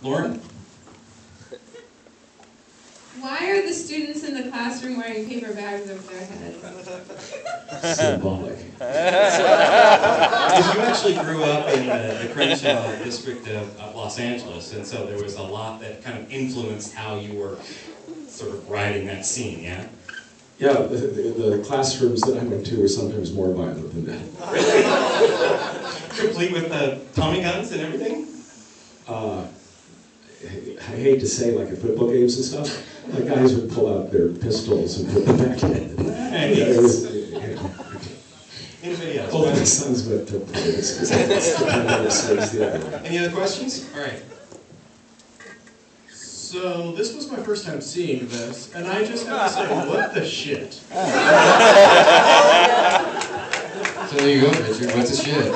Lauren? Why are the students in the classroom wearing paper bags over their heads? Symbolic. Because you actually grew up in the Crenshaw district of Los Angeles, and so there was a lot that kind of influenced how you were sort of writing that scene, yeah? Yeah, the classrooms that I went to were sometimes more violent than that. Complete with Tommy guns and everything? I hate to say, like at football games and stuff, the guys would pull out their pistols and put them back in. Anybody else? Both my sons went to police because that's the kind of saves the other. Any other questions? All right. So this was my first time seeing this, and I just have to say, what the shit? So there you go, Richard. What's the shit?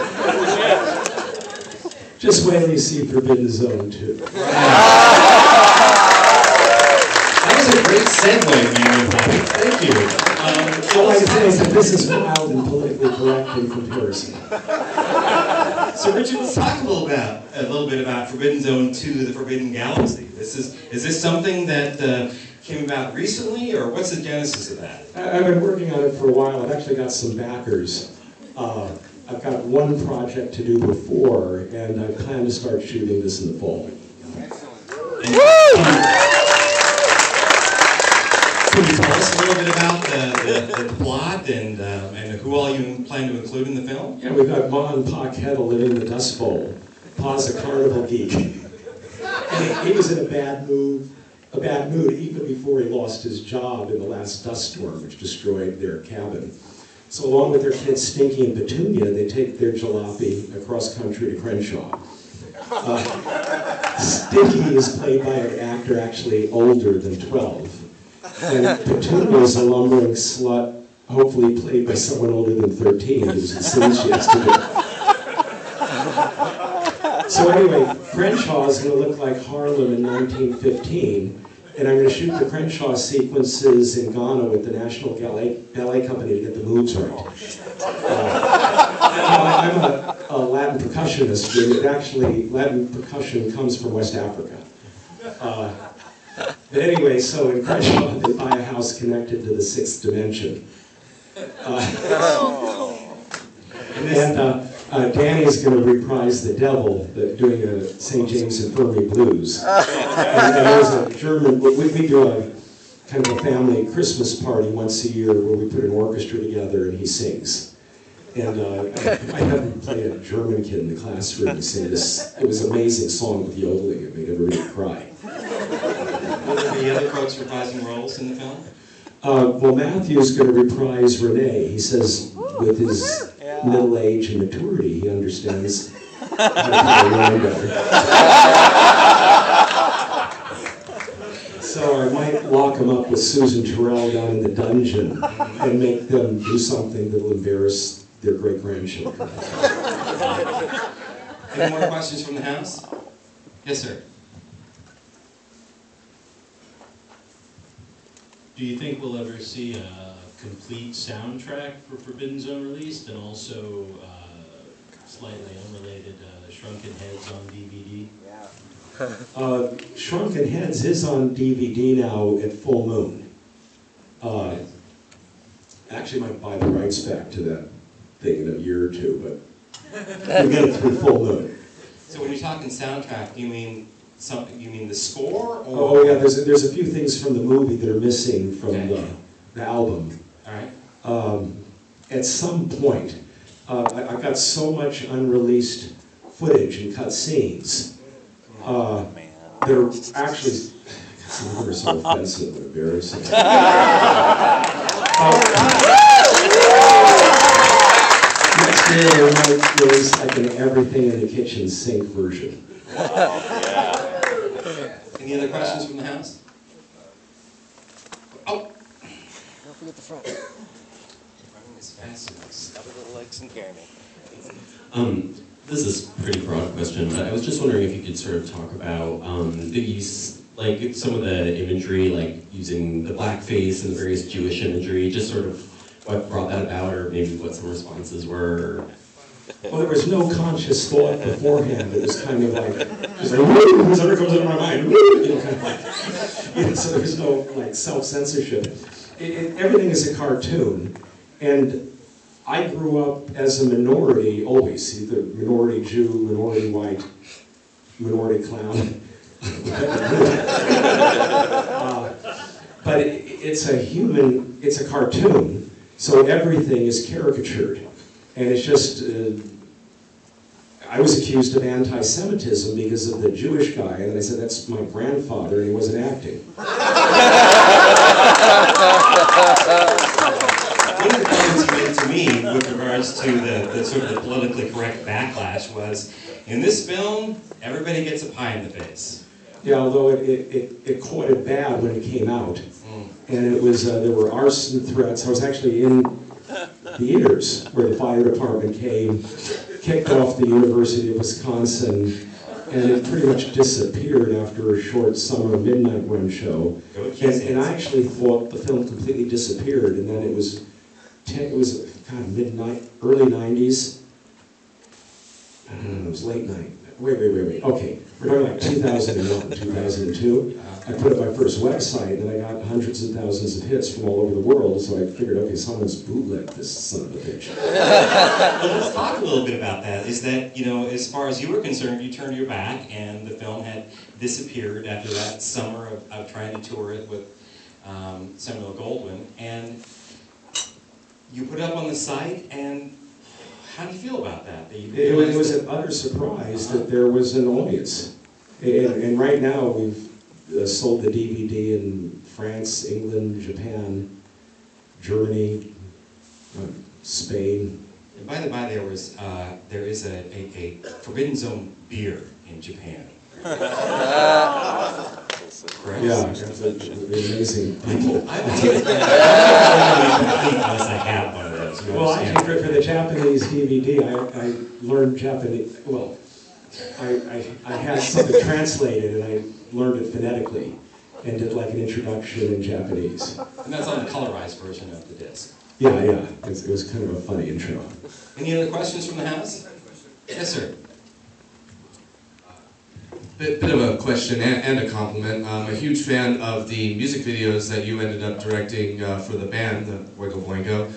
Just wait till you see Forbidden Zone 2. That was a great segue, man. Thank you. All I can say is that this is wild and politically correct in comparison. So Richard, let's talk a little bit about Forbidden Zone 2, the Forbidden Galaxy. Is this something that came about recently, or what's the genesis of that? I've been working on it for a while. I've actually got some backers. I've got one project to do before, and I plan to start shooting this in the fall. Can you tell us a little bit about the plot and who all you plan to include in the film? Yeah, we've got Ma and Pa Kettle living in the Dust Bowl. Pa's a carnival geek. And he was in a bad mood even before he lost his job in the last dust storm, which destroyed their cabin. So along with their kids Stinky and Petunia, they take their jalopy across country to Crenshaw. Stinky is played by an actor actually older than 12. And Petunia is a lumbering slut, hopefully played by someone older than 13, who's the scene she has to do. So anyway, Crenshaw is going to look like Harlem in 1915. And I'm going to shoot the Crenshaw sequences in Ghana with the National Ballet Company to get the moves right. I'm a Latin percussionist, and actually Latin percussion comes from West Africa. But anyway, so in Crenshaw, they buy a house connected to the sixth dimension. And Danny's going to reprise the devil, doing a St. James Infirmary blues. And there's a German, we do a kind of a family Christmas party once a year where we put an orchestra together and he sings. And I had him play a German kid in the classroom and sing this. It was an amazing song with yodeling. It made everybody cry. Will there be other folks reprising roles in the film? Well, Matthew's going to reprise Renee. He says with his middle age and maturity, he understands how to play Renee better. So I might lock him up with Susan Terrell down in the dungeon and make them do something that will embarrass their great-grandchildren. Any more questions from the house? Yes, sir. Do you think we'll ever see a complete soundtrack for Forbidden Zone released, and also slightly unrelated Shrunken Heads on DVD? Shrunken Heads is on DVD now at Full Moon. Actually might buy the rights back to that thing in a year or two, but we'll get it through Full Moon. So when you're talking soundtrack, do you mean something? You mean the score? Or? Oh yeah, there's a few things from the movie that are missing from the album. All right. At some point, I've got so much unreleased footage and cut scenes. They're actually, some of them are so offensive and embarrassing. Next year, we might release like an everything in the kitchen sink version. Any other questions from the house? Oh! Don't forget the front. Running as fast as Stop with the legs and carry me. This is a pretty broad question, but I was just wondering if you could sort of talk about the use, like some of the imagery, like using the blackface and the various Jewish imagery, just sort of what brought that about, or maybe what some responses were. Well, there was no conscious thought beforehand. It was kind of like, whatever comes into my mind, you know, kind of like, you know, so there was no like self-censorship. Everything is a cartoon, and I grew up as a minority always, either minority Jew, minority white, minority clown. But it's a cartoon, so everything is caricatured. And it's just, I was accused of anti-Semitism because of the Jewish guy, and I said, that's my grandfather, and he wasn't acting. One of the comments you made to me with regards to the sort of the politically correct backlash was, in this film, everybody gets a pie in the face. Yeah, although it caught it bad when it came out. And it was, there were arson threats. I was actually in theaters where the fire department came, kicked off the University of Wisconsin, and it pretty much disappeared after a short summer midnight run show. And I actually thought the film completely disappeared, and then it was kind of midnight, early 90s. I don't know, it was late night. Wait. Okay, we're talking like 2001, 2002. I put up my first website, and I got hundreds and thousands of hits from all over the world, so I figured, okay, someone's bootlegged this son of a bitch. Well, let's talk a little bit about that. Is that, you know, as far as you were concerned, you turned your back, and the film had disappeared after that summer of trying to tour it with Samuel Goldwyn, and you put it up on the site, and how do you feel about that? It was an utter surprise that there was an audience. And right now, we've sold the DVD in France, England, Japan, Germany, Spain. And by the by, there is a Forbidden Zone beer in Japan. Correct? Yeah, absolutely amazing people. I have one of those. Well, actually, for the Japanese DVD, I learned Japanese. Well, I had something translated, and I learned it phonetically, and did like an introduction in Japanese. And that's on the colorized version of the disc. Yeah. It was kind of a funny intro. Any other questions from the house? Yes, sir. Bit of a question and a compliment. I'm a huge fan of the music videos that you ended up directing for the band, the Boingo Boingo.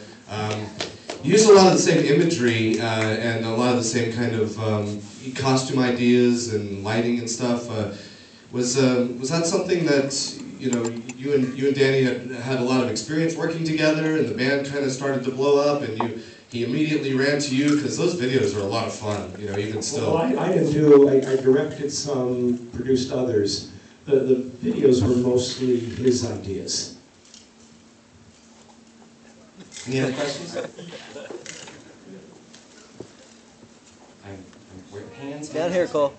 You use a lot of the same imagery and a lot of the same kind of costume ideas and lighting and stuff. Was that something that you you and Danny had a lot of experience working together, and the band kind of started to blow up, and he immediately ran to you, because those videos are a lot of fun, even still. Well, I directed some, produced others. The videos were mostly his ideas. Any other questions? Hands? Down here, Cole.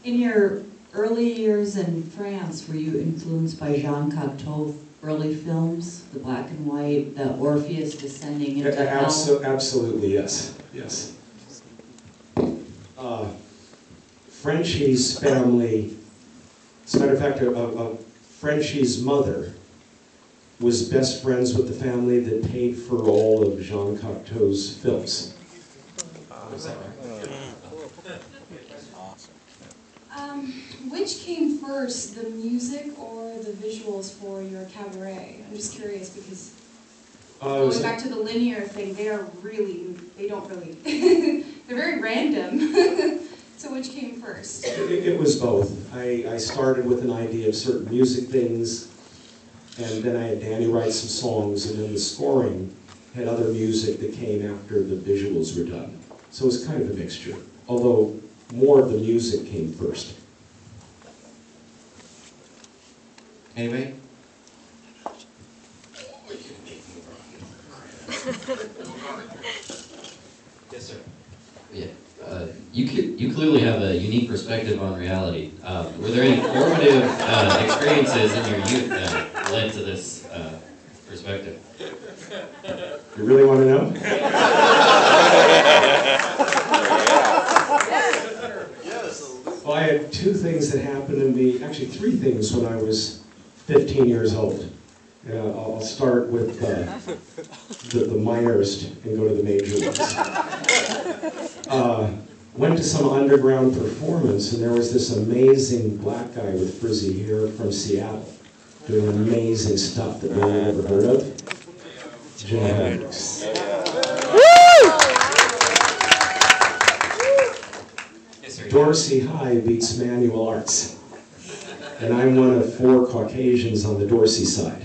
In your early years in France, were you influenced by Jean Cocteau's early films, the black and white, the Orpheus descending into hell? Absolutely, yes. Frenchie's family, as a matter of fact, Frenchie's mother was best friends with the family that paid for all of Jean Cocteau's films. Is that right? Which came first, the music or the visuals for your cabaret? I'm just curious because going back to the linear thing, they don't really, they're very random. So which came first? It was both. I started with an idea of certain music things, and then I had Danny write some songs, and then the scoring had other music that came after the visuals were done. So it was kind of a mixture, although more of the music came first. Anybody? Yes, sir. Yeah. You clearly have a unique perspective on reality. Were there any formative experiences in your youth that led to this perspective? You really want to know? Well, I had two things that happened to me, actually three things when I was 15 years old. I'll start with the minorest and go to the major ones. Went to some underground performance, and there was this amazing black guy with frizzy hair from Seattle doing amazing stuff that no one ever heard of. Jim Hendrix. Dorsey High beats Manual Arts. And I'm one of 4 Caucasians on the Dorsey side.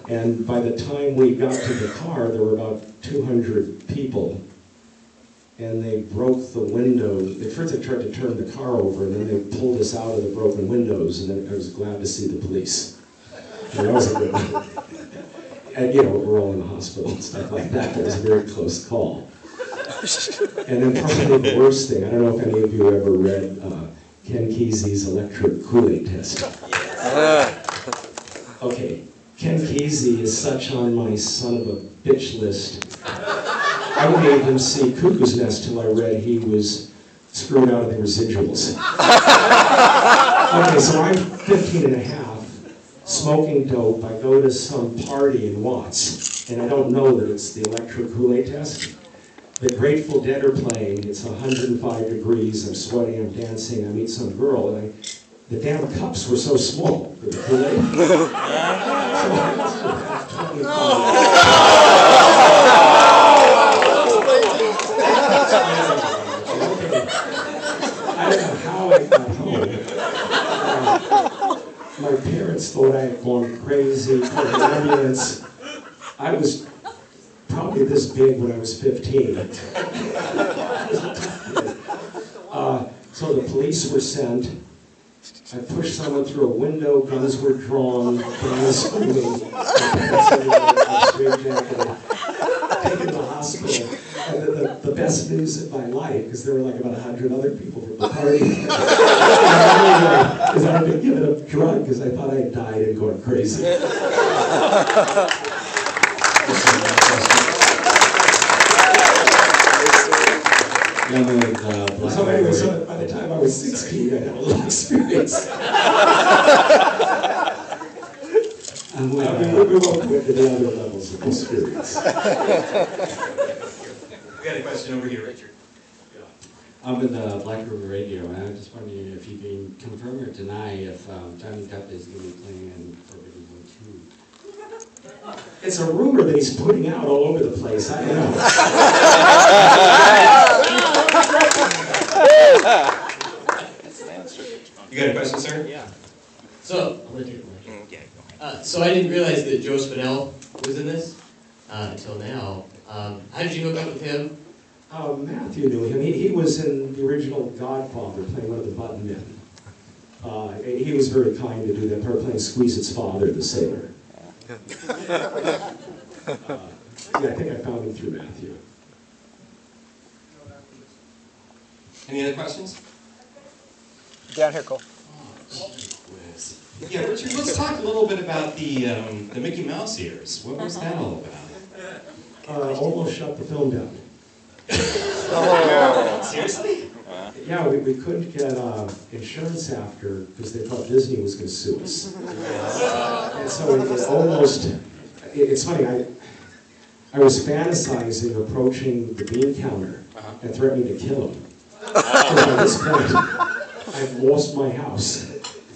And by the time we got to the car, there were about 200 people. And they broke the window. At first they tried to turn the car over, and then they pulled us out of the broken windows, and then I was glad to see the police. And that was a good one. And you know, we're all in the hospital and stuff like that. It was a very close call. And then probably the worst thing, I don't know if any of you ever read Ken Kesey's Electric Kool-Aid Test. Okay, Ken Kesey is such on my son of a bitch list. I made him see Cuckoo's Nest till I read he was screwed out of the residuals. Okay, so I'm 15 and a half, smoking dope. I go to some party in Watts, and I don't know that it's the Electric Kool-Aid Test. The Grateful Dead are playing, it's 105 degrees, I'm sweating, I'm dancing, I meet some girl, and the damn cups were so small for the Kool-Aid. I don't know how I got home. My parents thought I had gone crazy, called an ambulance. I was probably this big when I was 15. So the police were sent. I pushed someone through a window, guns were drawn, guns screaming, taken to the hospital. And the best news of my life, because there were like about 100 other people from the party, because I had been given a drug because I thought I had died and gone crazy. So anyway, so by the time I was 16, I had a little experience. We won't go into the other levels of experience. We got a question over here, Richard. I'm with Black River Radio, and I'm just wondering if you can confirm or deny if Johnny Depp is going to be playing in Forbidden Zone 2. It's a rumor that he's putting out all over the place. I don't know. You got a question, sir? Yeah. So, so I didn't realize that Joe Spinell was in this until now. How did you hook up with him? Matthew knew him. He was in the original Godfather, playing one of the button men. He was very kind to do that part, playing Squeezett's father, the sailor. Yeah, I think I found him through Matthew. Any other questions? Down here, Cole. Yeah, Richard, let's talk a little bit about the Mickey Mouse ears. What was that all about? Almost shut the film down. Seriously? Yeah, we couldn't get insurance after because they thought Disney was going to sue us. And so it almost, it's funny, I was fantasizing approaching the bean counter and threatening to kill him. Because at this point, I've lost my house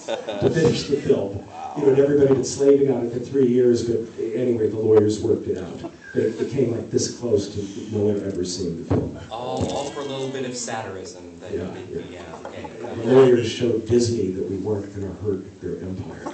to finish the film. You know, and everybody had been slaving on it for 3 years, but anyway, the lawyers worked it out. It came like this close to no one ever seeing the film. All for a little bit of satirism. That okay. The lawyers showed Disney that we weren't going to hurt their empire.